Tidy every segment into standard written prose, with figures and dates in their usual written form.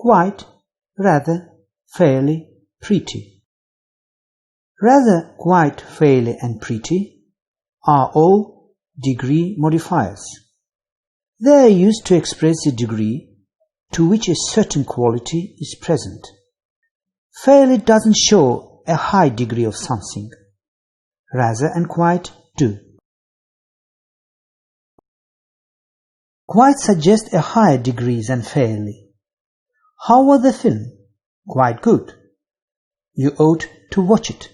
quite, rather, fairly, pretty. Rather, quite, fairly and pretty are all degree modifiers. They are used to express the degree to which a certain quality is present. Fairly doesn't show a high degree of something. Rather and quite do. Quite suggests a higher degree than fairly. How was the film? Quite good. You ought to watch it.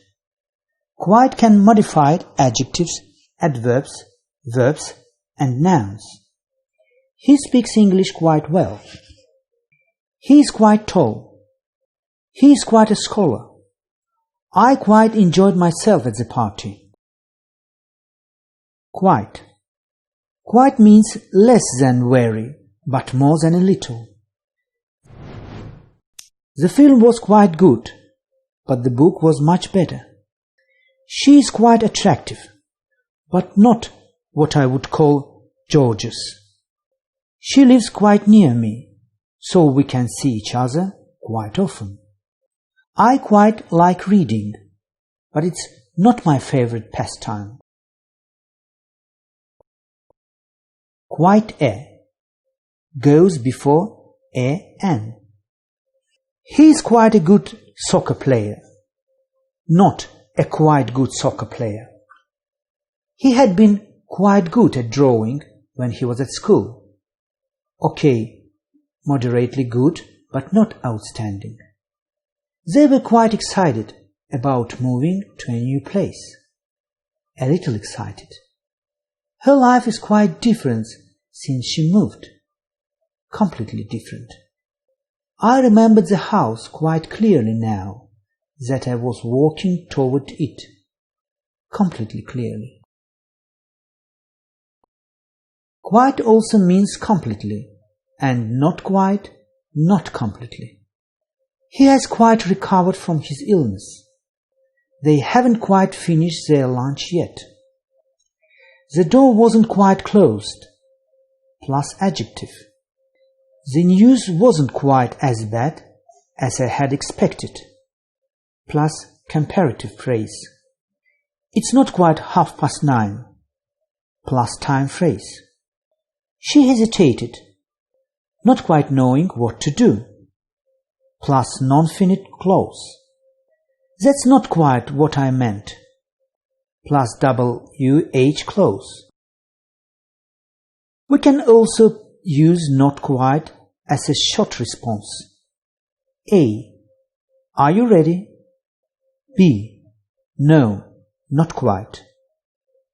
Quite can modify adjectives, adverbs, verbs, and nouns. He speaks English quite well. He is quite tall. He is quite a scholar. I quite enjoyed myself at the party. Quite. Quite means less than very, but more than a little. The film was quite good, but the book was much better. She is quite attractive, but not what I would call gorgeous. She lives quite near me, so we can see each other quite often. I quite like reading, but it's not my favorite pastime. Quite a goes before a an. He is quite a good soccer player, not a quite good soccer player. He had been quite good at drawing when he was at school. Okay, moderately good, but not outstanding. They were quite excited about moving to a new place. A little excited. Her life is quite different since she moved. Completely different. I remembered the house quite clearly now that I was walking toward it. Completely clearly. Quite also means completely, and not quite, not completely. He has quite recovered from his illness. They haven't quite finished their lunch yet. The door wasn't quite closed, plus adjective. The news wasn't quite as bad as I had expected, plus comparative phrase. It's not quite 9:30, plus time phrase. She hesitated, not quite knowing what to do, plus non-finite clause. That's not quite what I meant, plus WH clause. We can also use not quite as a short response. A. Are you ready? B. No, not quite.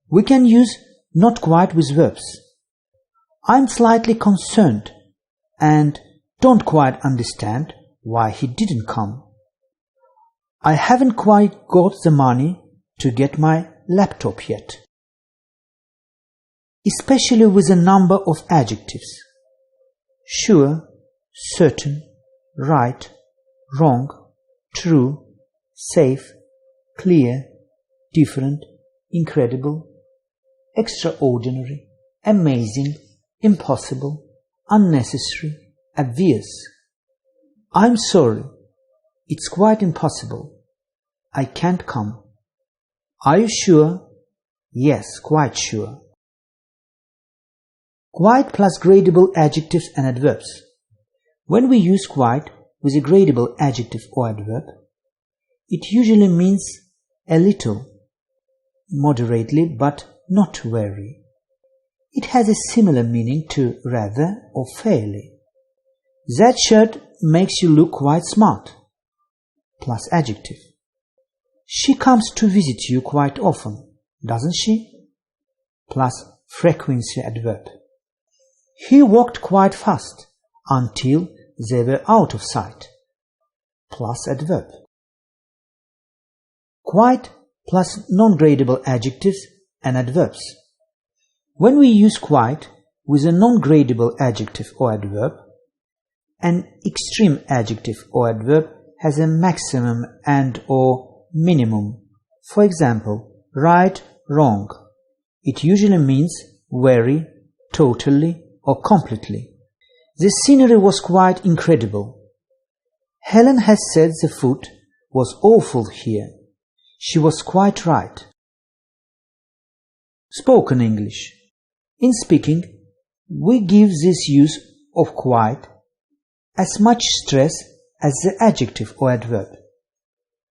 We can use not quite with verbs. I'm slightly concerned and don't quite understand why he didn't come. I haven't quite got the money to get my laptop yet. Especially with a number of adjectives. Sure, certain, right, wrong, true, safe, clear, different, incredible, extraordinary, amazing, impossible, unnecessary, obvious. I'm sorry, it's quite impossible. I can't come. Are you sure? Yes, quite sure. Quite plus gradable adjectives and adverbs. When we use quite with a gradable adjective or adverb, it usually means a little, moderately but not very. It has a similar meaning to rather or fairly. That shirt makes you look quite smart, plus adjective. She comes to visit you quite often, doesn't she? Plus frequency adverb. He walked quite fast until they were out of sight, plus adverb. Quite plus non-gradable adjectives and adverbs. When we use quite with a non-gradable adjective or adverb, an extreme adjective or adverb has a maximum and or minimum. For example, right, wrong. It usually means very, totally, or completely. The scenery was quite incredible. Helen has said the food was awful here. She was quite right. Spoken English. In speaking, we give this use of quite as much stress as the adjective or adverb.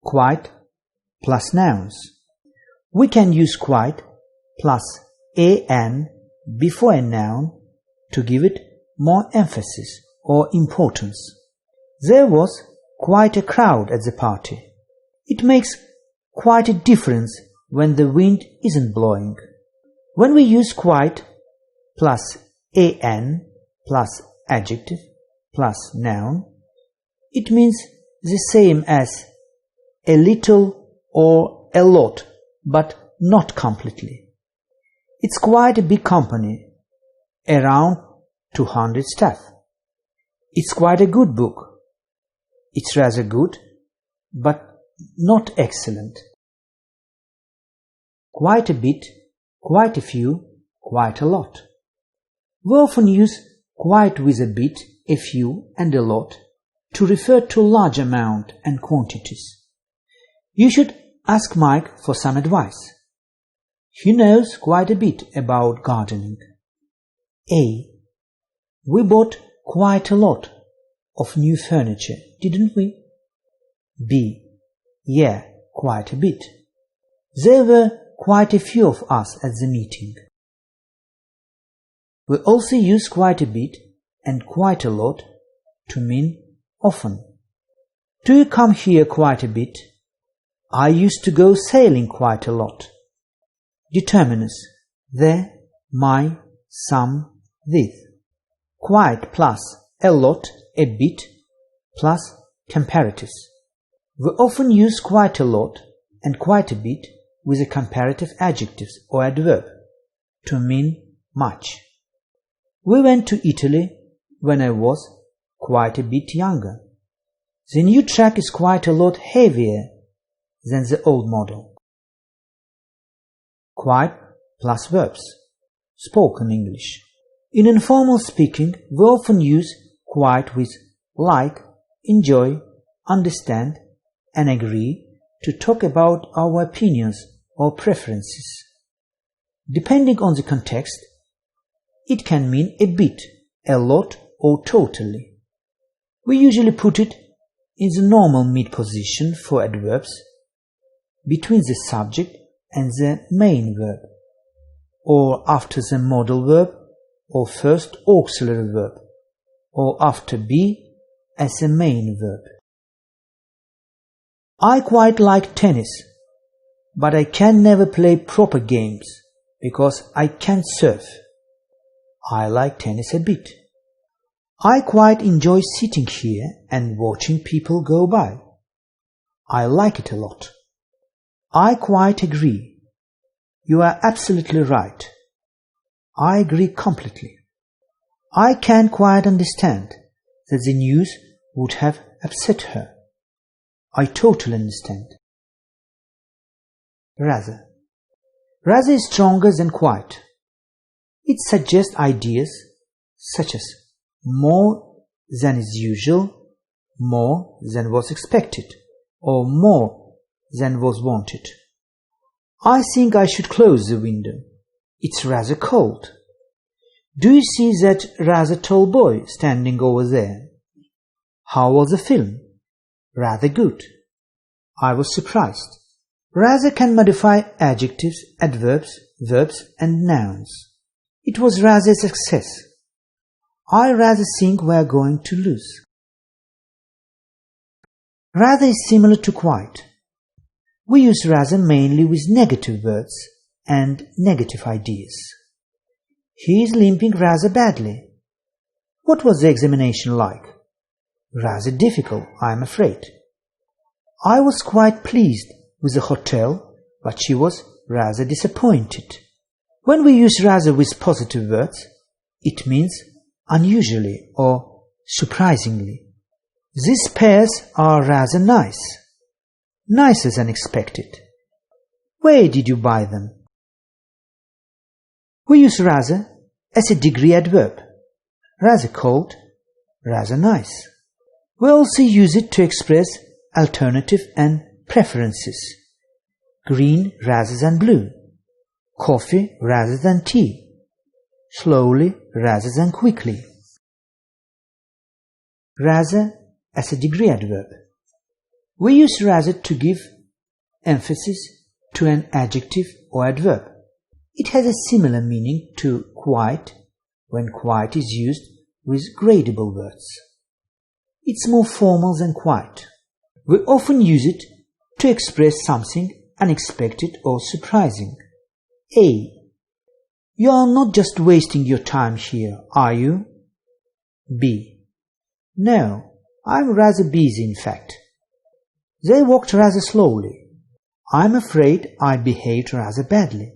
Quite plus nouns. We can use quite plus an before a noun to give it more emphasis or importance. There was quite a crowd at the party. It makes quite a difference when the wind isn't blowing. When we use quite plus an plus adjective plus noun, it means the same as a little or a lot, but not completely. It's quite a big company, around 200 staff. It's quite a good book. It's rather good, but not excellent. Quite a bit, quite a few, quite a lot. We often use quite with a bit, a few, and a lot to refer to large amount and quantities. You should ask Mike for some advice. He knows quite a bit about gardening. A. We bought quite a lot of new furniture, didn't we? B. Yeah, quite a bit. There were quite a few of us at the meeting. We also use quite a bit and quite a lot to mean often. Do you come here quite a bit? I used to go sailing quite a lot. Determiners. The, my, some, with. Quite plus a lot, a bit, plus comparatives. We often use quite a lot and quite a bit with the comparative adjectives or adverb to mean much. We went to Italy when I was quite a bit younger. The new truck is quite a lot heavier than the old model. Quite plus verbs. Spoken English. In informal speaking, we often use quite with like, enjoy, understand, and agree to talk about our opinions or preferences. Depending on the context, it can mean a bit, a lot, or totally. We usually put it in the normal mid position for adverbs between the subject and the main verb, or after the modal verb or first auxiliary verb, or after be as a main verb. I quite like tennis, but I can never play proper games because I can't surf. I like tennis a bit. I quite enjoy sitting here and watching people go by. I like it a lot. I quite agree. You are absolutely right. I agree completely. I can quite understand that the news would have upset her. I totally understand. Rather. Rather is stronger than quite. It suggests ideas such as more than is usual, more than was expected, or more than was wanted. I think I should close the window. It's rather cold. Do you see that rather tall boy standing over there? How was the film? Rather good. I was surprised. Rather can modify adjectives, adverbs, verbs, and nouns. It was rather a success. I rather think we are going to lose. Rather is similar to quite. We use rather mainly with negative words and negative ideas. He is limping rather badly. What was the examination like? Rather difficult, I am afraid. I was quite pleased with the hotel, but she was rather disappointed. When we use rather with positive words, it means unusually or surprisingly. These pears are rather nice. Nicer than expected. Where did you buy them? We use rather as a degree adverb. Rather cold, rather nice. We also use it to express alternative and preferences. Green rather than blue. Coffee rather than tea. Slowly rather than quickly. Rather as a degree adverb. We use rather to give emphasis to an adjective or adverb. It has a similar meaning to quite when quite is used with gradable words. It's more formal than quite. We often use it to express something unexpected or surprising. A. You are not just wasting your time here, are you? B. No, I'm rather busy in fact. They walked rather slowly. I'm afraid I behaved rather badly.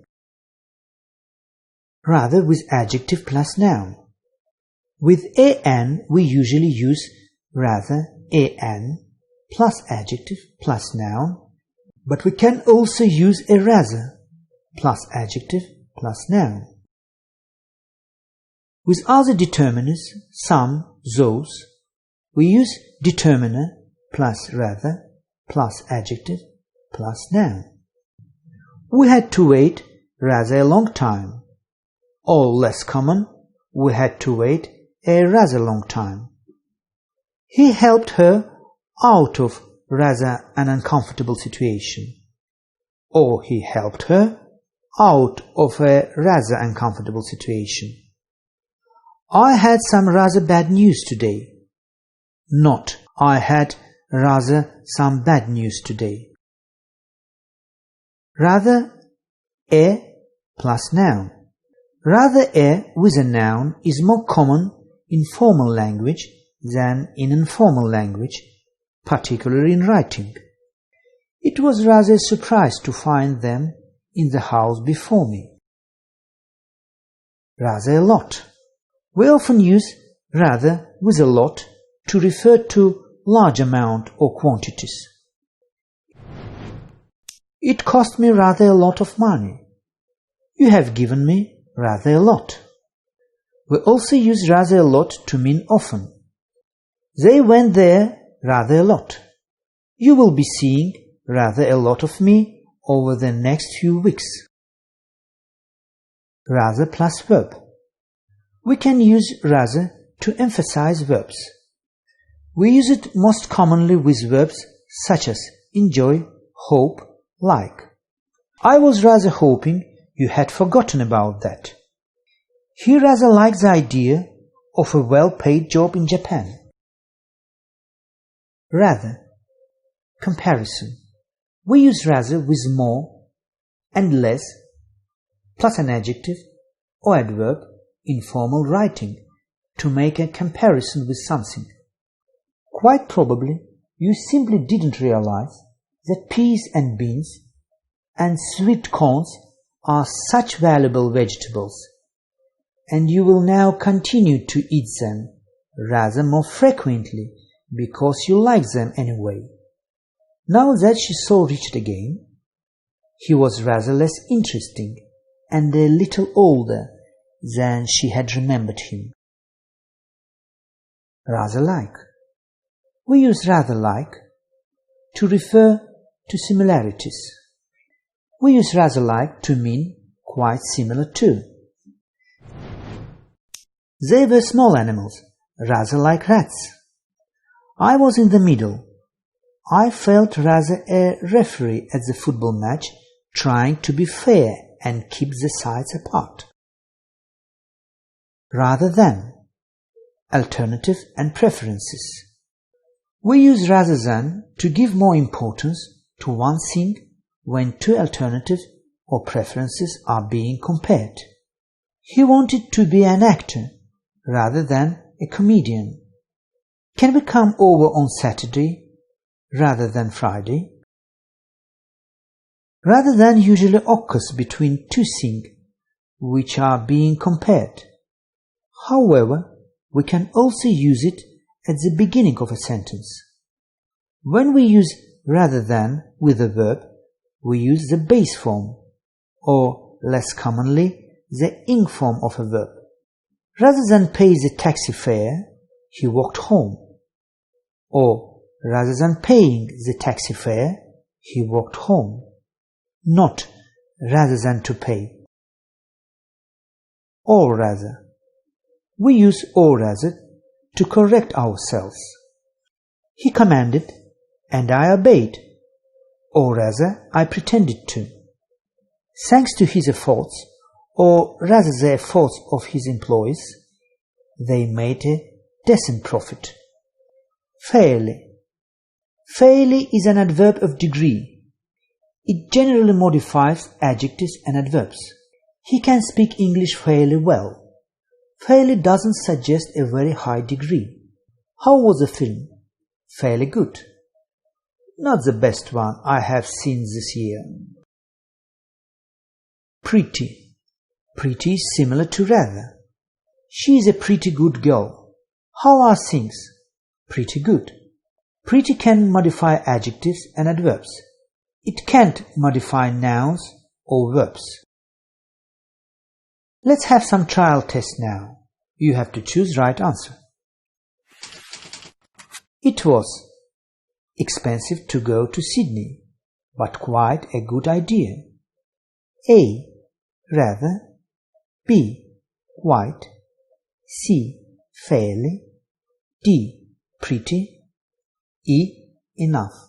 Rather with adjective plus noun. With an we usually use rather an plus adjective plus noun, but we can also use a rather plus adjective plus noun. With other determiners, some, those, we use determiner plus rather plus adjective plus noun. We had to wait rather a long time. Or less common, we had to wait a rather long time. He helped her out of rather an uncomfortable situation. Or he helped her out of a rather uncomfortable situation. I had some rather bad news today. Not, I had rather some bad news today. Rather a plus noun. Rather a with a noun is more common in formal language than in informal language, particularly in writing. It was rather a surprise to find them in the house before me. Rather a lot. We often use rather with a lot to refer to large amount or quantities. It cost me rather a lot of money. You have given me rather a lot. We also use rather a lot to mean often. They went there rather a lot. You will be seeing rather a lot of me over the next few weeks. Rather plus verb. We can use rather to emphasize verbs. We use it most commonly with verbs such as enjoy, hope, like. I was rather hoping you had forgotten about that. He rather likes the idea of a well-paid job in Japan. Rather. Comparison. We use rather with more and less plus an adjective or adverb in formal writing to make a comparison with something. Quite probably, you simply didn't realize that peas and beans and sweet corns are such valuable vegetables, and you will now continue to eat them rather more frequently because you like them anyway. Now that she saw Richard again, he was rather less interesting and a little older than she had remembered him. Rather like. We use rather like to refer to similarities. We use rather like to mean quite similar to. They were small animals, rather like rats. I was in the middle. I felt rather a referee at the football match, trying to be fair and keep the sides apart. Rather than. Alternative and preferences. We use rather than to give more importance to one thing when two alternatives or preferences are being compared. He wanted to be an actor rather than a comedian. Can we come over on Saturday rather than Friday? Rather than usually occurs between two things which are being compared. However, we can also use it at the beginning of a sentence. When we use rather than with a verb, we use the base form, or less commonly, the ing form of a verb. Rather than pay the taxi fare, he walked home. Or, rather than paying the taxi fare, he walked home. Not rather than to pay. Or rather. We use or rather to correct ourselves. He commanded, and I obeyed, or rather I pretended to. Thanks to his efforts, or rather the efforts of his employees, they made a decent profit. Fairly. Fairly is an adverb of degree. It generally modifies adjectives and adverbs. He can speak English fairly well. Fairly doesn't suggest a very high degree. How was the film? Fairly good. Not the best one I have seen this year. Pretty. Pretty is similar to rather. She is a pretty good girl. How are things? Pretty good. Pretty can modify adjectives and adverbs. It can't modify nouns or verbs. Let's have some trial tests now. You have to choose right answer. It was expensive to go to Sydney, but quite a good idea. A. Rather. B. Quite. C. Fairly. D. Pretty. E. Enough.